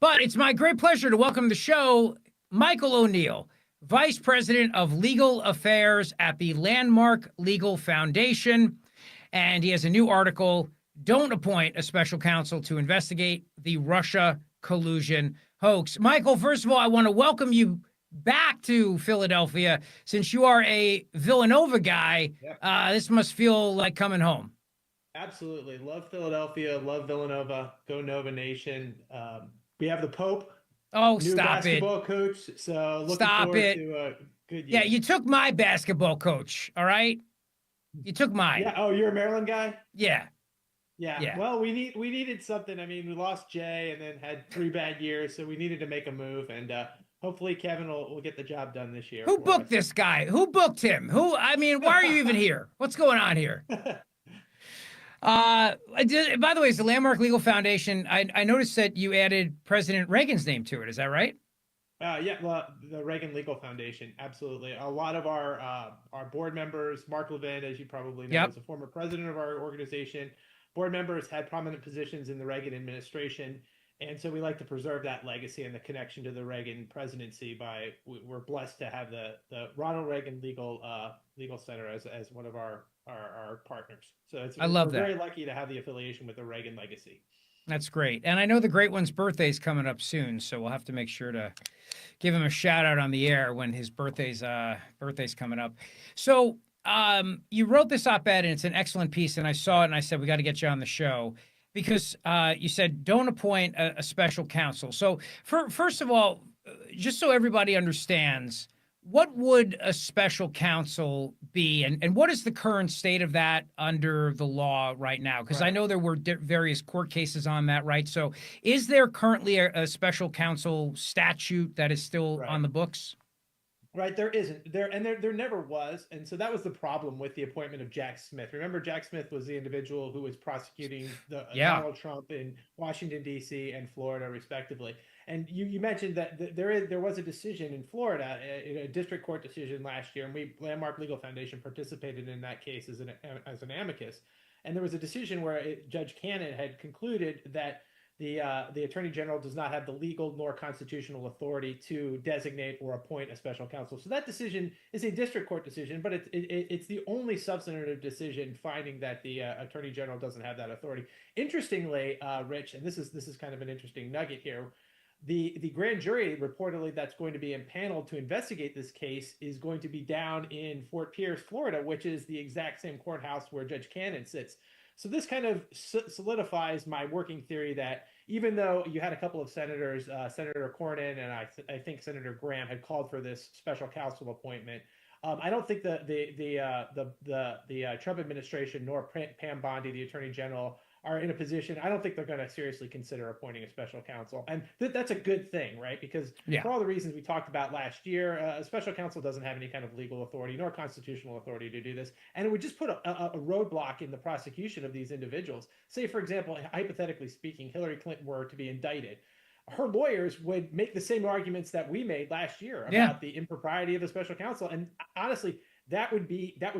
But it's my great pleasure to welcome to the show Michael O'Neill, Vice President of Legal Affairs at the Landmark Legal Foundation. And he has a new article, Don't Appoint a Special Counsel to Investigate the Russia Collusion Hoax. Michael, first of all, I want to welcome you back to Philadelphia. Since you are a Villanova guy, this must feel like coming home. Absolutely. Love Philadelphia. Love Villanova. Go Nova Nation. We have the Pope. Oh, new stop basketball it. coach. So looking Stop forward it. to a good year. Yeah, you took my basketball coach, all right? You took mine. Yeah. Oh, you're a Maryland guy? Yeah. Yeah. Well, we needed something. I mean, we lost Jay and then had 3 bad years, so we needed to make a move, and hopefully Kevin will get the job done this year. Who booked this guy? Who booked him? I mean, why are you even here? What's going on here? By the way, it's the Landmark Legal Foundation. I noticed that you added President Reagan's name to it. Is that right? Yeah, well, the Reagan Legal Foundation, absolutely. A lot of our board members, Mark Levin, as you probably know, is a former president of our organization. Board members had prominent positions in the Reagan administration, and so we like to preserve that legacy and the connection to the Reagan presidency. We're blessed to have the Ronald Reagan Legal Center as one of our partners. So I love that. We're very lucky to have the affiliation with the Reagan legacy. That's great. And I know the great one's birthday is coming up soon, so we'll have to make sure to give him a shout out on the air when his birthday's coming up. So you wrote this op-ed, and it's an excellent piece, and I saw it and I said, we got to get you on the show because you said don't appoint a special counsel. So first of all, just so everybody understands, what would a special counsel be, and what is the current state of that under the law right now? Because I know there were various court cases on that, right? So is there currently a special counsel statute that is still on the books? Right, there isn't. There never was. And so that was the problem with the appointment of Jack Smith. Remember, Jack Smith was the individual who was prosecuting Donald Trump in Washington, D.C. and Florida, respectively. And you mentioned that there was a decision in Florida, a district court decision last year, and Landmark Legal Foundation participated in that case as an amicus. And there was a decision where Judge Cannon had concluded that the Attorney General does not have the legal nor constitutional authority to designate or appoint a special counsel. So that decision is a district court decision, but it's the only substantive decision finding that the Attorney General doesn't have that authority. Interestingly, Rich, and this is kind of an interesting nugget here, the grand jury reportedly that's going to be impaneled to investigate this case is going to be down in Fort Pierce, Florida, which is the exact same courthouse where Judge Cannon sits. So this kind of solidifies my working theory that even though you had a couple of senators, Senator Cornyn and I think Senator Graham had called for this special counsel appointment, I don't think the Trump administration nor Pam Bondi, the Attorney General, are in a position. I don't think they're going to seriously consider appointing a special counsel, and that's a good thing, right? Because for all the reasons we talked about last year, a special counsel doesn't have any kind of legal authority nor constitutional authority to do this, and it would just put a roadblock in the prosecution of these individuals. Say, for example, hypothetically speaking, Hillary Clinton were to be indicted. Her lawyers would make the same arguments that we made last year about the impropriety of a special counsel, and honestly, that would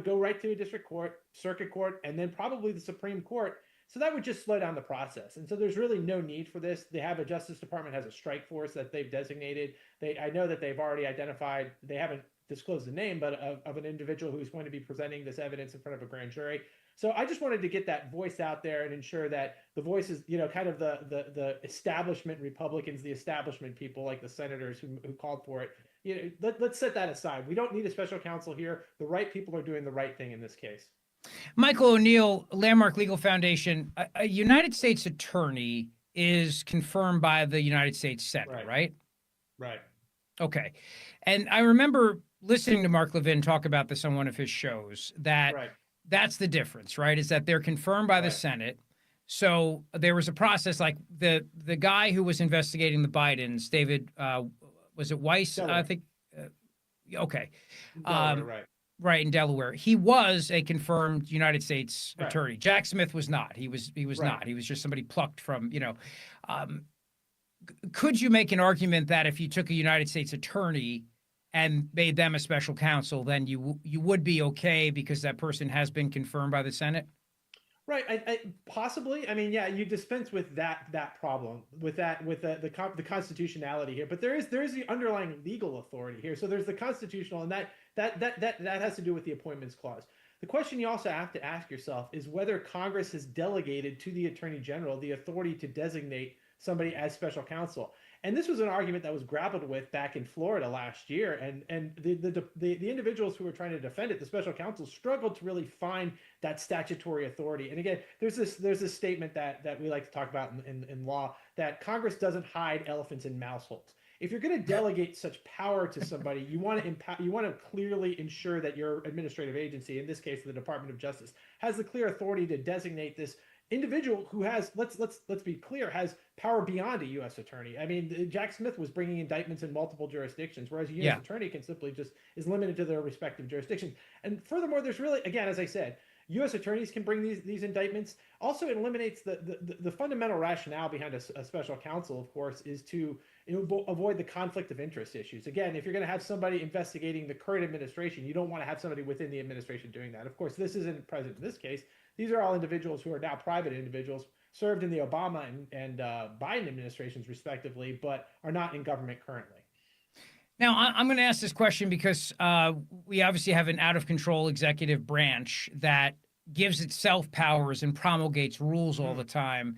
go right to a district court, circuit court, and then probably the Supreme Court. So that would just slow down the process. And so there's really no need for this. They have a Justice Department has a strike force that they've designated. I know that they've already identified, they haven't disclosed the name, but of an individual who's going to be presenting this evidence in front of a grand jury. So I just wanted to get that voice out there and ensure that the voices, kind of the establishment Republicans, the establishment people like the senators who called for it, let's set that aside. We don't need a special counsel here. The right people are doing the right thing in this case. Michael O'Neill, Landmark Legal Foundation, a United States attorney is confirmed by the United States Senate, right? Right. Okay. And I remember listening to Mark Levin talk about this on one of his shows, that that's the difference, right? Is that they're confirmed by the Senate. So there was a process like the guy who was investigating the Bidens, David, was it Weiss? Delaware. I think. Okay. Delaware, Right, in Delaware. He was a confirmed United States attorney. Jack Smith was not. He was not. He was just somebody plucked from, could you make an argument that if you took a United States attorney and made them a special counsel, then you would be okay because that person has been confirmed by the Senate? Right. Possibly. I mean, yeah, you dispense with that problem, with the constitutionality here, but there is the underlying legal authority here. So there's the constitutional, and that has to do with the appointments clause. The question you also have to ask yourself is whether Congress has delegated to the Attorney General the authority to designate somebody as special counsel. And this was an argument that was grappled with back in Florida last year, and the individuals who were trying to defend it, the special counsel, struggled to really find that statutory authority. And again, there's this statement that we like to talk about in law, that Congress doesn't hide elephants in mouse holes. If you're going to delegate such power to somebody, you want to clearly ensure that your administrative agency, in this case the Department of Justice, has the clear authority to designate this individual who has, let's be clear, has power beyond a U.S. attorney. I mean, Jack Smith was bringing indictments in multiple jurisdictions, whereas a U.S. attorney can simply just is limited to their respective jurisdictions. And furthermore, there's really, again, as I said, U.S. attorneys can bring these indictments. Also, it eliminates the fundamental rationale behind a special counsel, of course, is to avoid the conflict of interest issues. Again, if you're going to have somebody investigating the current administration, you don't want to have somebody within the administration doing that. Of course, this isn't present in this case. These are all individuals who are now private individuals, served in the Obama and Biden administrations, respectively, but are not in government currently. Now, I'm going to ask this question because we obviously have an out-of-control executive branch that gives itself powers and promulgates rules all the time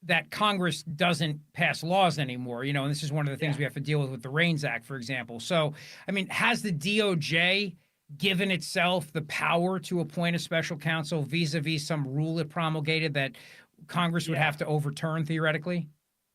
that Congress doesn't pass laws anymore, and this is one of the things we have to deal with the REINS Act, for example. So, I mean, has the DOJ given itself the power to appoint a special counsel vis-a-vis some rule it promulgated that Congress would have to overturn theoretically?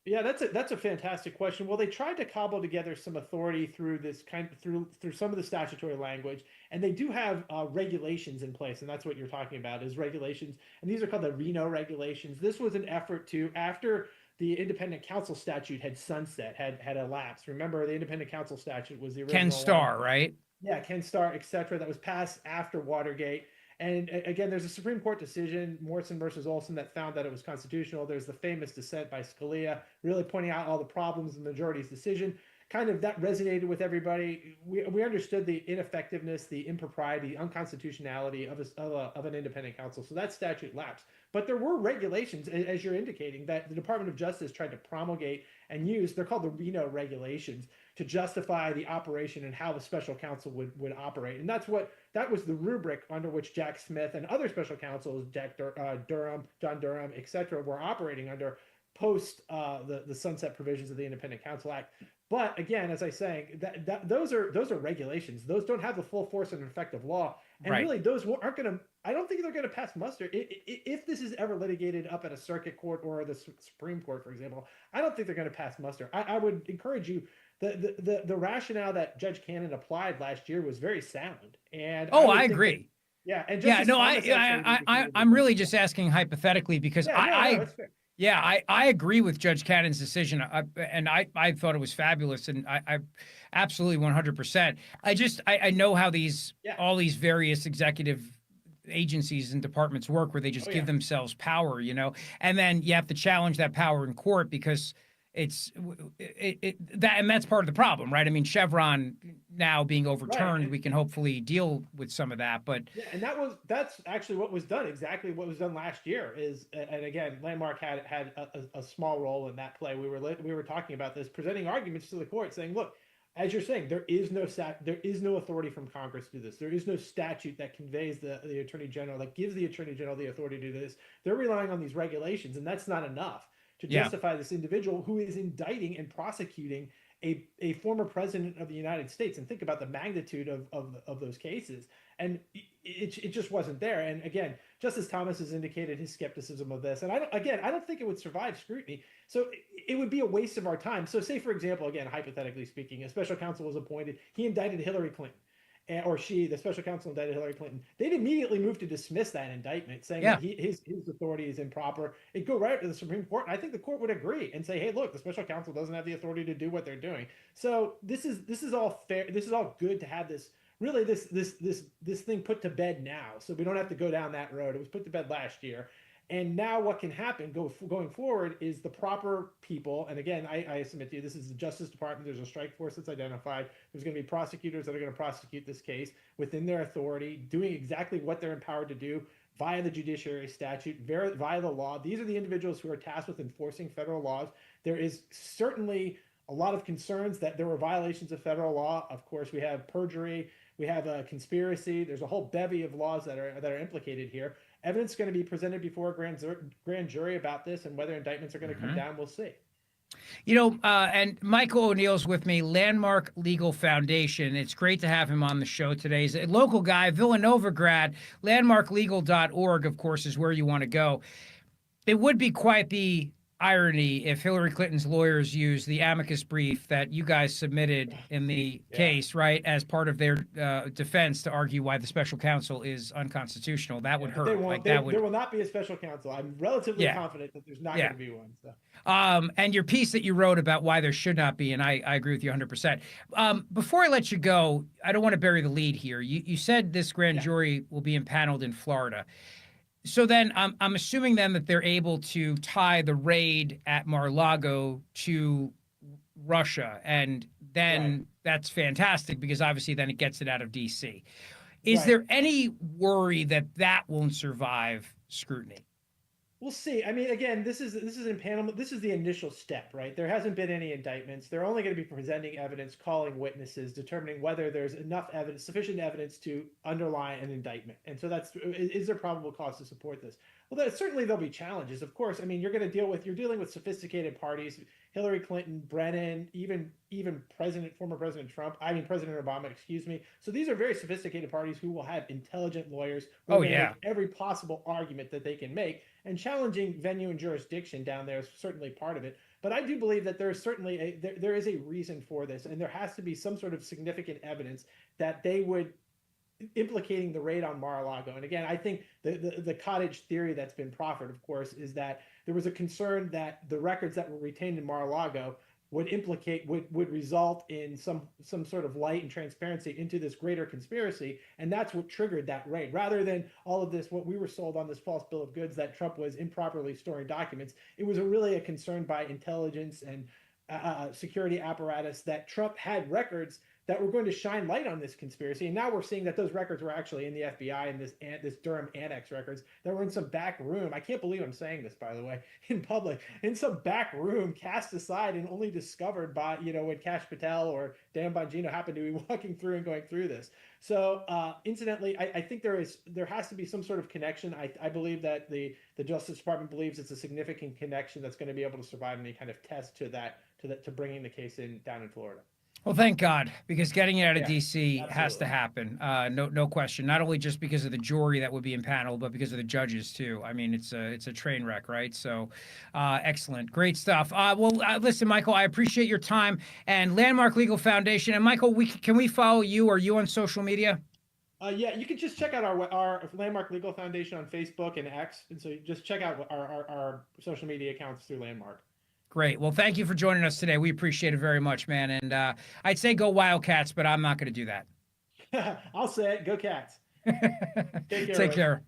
Yeah, that's a fantastic question. Well, they tried to cobble together some authority through through some of the statutory language, and they do have regulations in place, and that's what you're talking about is regulations, and these are called the Reno regulations. This was an effort to, after the independent counsel statute had sunset, had elapsed. Remember, the independent counsel statute was the original Ken Starr, one. right? Yeah, Ken Starr, et cetera, that was passed after Watergate. And again, there's a Supreme Court decision, Morrison versus Olson, that found that it was constitutional. There's the famous dissent by Scalia, really pointing out all the problems in the majority's decision. Kind of that resonated with everybody. We understood the ineffectiveness, the impropriety, unconstitutionality of an independent counsel. So that statute lapsed. But there were regulations, as you're indicating, that the Department of Justice tried to promulgate and use. They're called the Reno regulations to justify the operation and how the special counsel would operate. And that was the rubric under which Jack Smith and other special counsels, John Durham, et cetera, were operating under post the sunset provisions of the Independent Counsel Act. But again, as I was saying, those are regulations. Those don't have the full force and effect of law. And really, those aren't going to, I don't think they're going to pass muster. If this is ever litigated up at a circuit court or the Supreme Court, for example, I don't think they're going to pass muster. I would encourage you, the rationale that Judge Cannon applied last year was very sound. And I agree. And I'm really just asking hypothetically because that's fair. Yeah, I agree with Judge Cannon's decision, and I thought it was fabulous, and I absolutely 100%. I know how all these various executive agencies and departments work, where they just give themselves power, and then you have to challenge that power in court because and that's part of the problem, right? I mean, Chevron now being overturned, we can hopefully deal with some of that, but and that's actually what was done. Exactly what was done last year and again, Landmark had a small role in that play. We were talking about this, presenting arguments to the court, saying, look, as you're saying, there is no authority from Congress to do this. There is no statute that conveys the Attorney General, that gives the Attorney General the authority to do this. They're relying on these regulations, and that's not enough to justify this individual who is indicting and prosecuting a former president of the United States. And think about the magnitude of those cases. And it just wasn't there. And again, Justice Thomas has indicated his skepticism of this. And I don't think it would survive scrutiny. So it would be a waste of our time. So say, for example, again, hypothetically speaking, a special counsel was appointed. He indicted Hillary Clinton. The special counsel indicted Hillary Clinton. They'd immediately move to dismiss that indictment, saying that his authority is improper. It'd go right up to the Supreme Court. And I think the court would agree and say, hey, look, the special counsel doesn't have the authority to do what they're doing. So this is all fair. This is all good to have this thing put to bed now, so we don't have to go down that road. It was put to bed last year. And now what can happen going forward is the proper people, and again, I submit to you, this is the Justice Department. There's a strike force that's identified. There's going to be prosecutors that are going to prosecute this case within their authority, doing exactly what they're empowered to do, via the judiciary statute, via the law. These are the individuals who are tasked with enforcing federal laws. There is certainly a lot of concerns that there were violations of federal law. Of course, we have perjury, we have a conspiracy. There's a whole bevy of laws that are implicated here. Evidence is going to be presented before a grand jury about this, and whether indictments are going to come down, we'll see. And Michael O'Neill's with me, Landmark Legal Foundation. It's great to have him on the show today. He's a local guy, Villanova grad. Landmarklegal.org, of course, is where you want to go. It would be quite the irony if Hillary Clinton's lawyers used the amicus brief that you guys submitted in the case, right, as part of their defense to argue why the special counsel is unconstitutional. That would hurt. There will not be a special counsel. I'm relatively confident that there's not going to be one. So. And your piece that you wrote about why there should not be, and I agree with you 100%. Before I let you go, I don't want to bury the lead here. You said this grand jury will be impaneled in Florida. So then I'm assuming then that they're able to tie the raid at Mar-a-Lago to Russia, and then that's fantastic because obviously then it gets it out of D.C. Is there any worry that that won't survive scrutiny? We'll see. I mean, again, this is impanelment. This is the initial step, right? There hasn't been any indictments. They're only going to be presenting evidence, calling witnesses, determining whether there's enough evidence, sufficient evidence to underlie an indictment. And so is there probable cause to support this? Well, certainly there'll be challenges, of course. I mean, you're dealing with sophisticated parties, Hillary Clinton, Brennan, even former President Obama, excuse me. So these are very sophisticated parties who will have intelligent lawyers who make every possible argument that they can make. And challenging venue and jurisdiction down there is certainly part of it. But I do believe that there is certainly there is a reason for this, and there has to be some sort of significant evidence that they would implicating the raid on Mar-a-Lago. And again, I think the cottage theory that's been proffered, of course, is that there was a concern that the records that were retained in Mar-a-Lago would result in some sort of light and transparency into this greater conspiracy, and that's what triggered that raid. Rather than all of this, what we were sold on this false bill of goods that Trump was improperly storing documents, it was really a concern by intelligence and security apparatus that Trump had records that were going to shine light on this conspiracy. And now we're seeing that those records were actually in the FBI and this Durham Annex records that were in some back room. I can't believe I'm saying this, by the way, in public, in some back room, cast aside and only discovered by, when Kash Patel or Dan Bongino happened to be walking through and going through this. So incidentally, I think there has to be some sort of connection. I believe that the Justice Department believes it's a significant connection that's going to be able to survive any kind of test to bringing the case down in Florida. Well, thank God, because getting it out of D.C. has to happen. No question. Not only just because of the jury that would be impaneled, but because of the judges too. I mean, it's a train wreck, right? So, excellent, great stuff. Listen, Michael, I appreciate your time, and Landmark Legal Foundation. And Michael, can we follow you? Are you on social media? Yeah, you can just check out our Landmark Legal Foundation on Facebook and X, and so just check out our social media accounts through Landmark. Great. Well, thank you for joining us today. We appreciate it very much, man. And I'd say go Wildcats, but I'm not going to do that. I'll say it. Go Cats. Take care.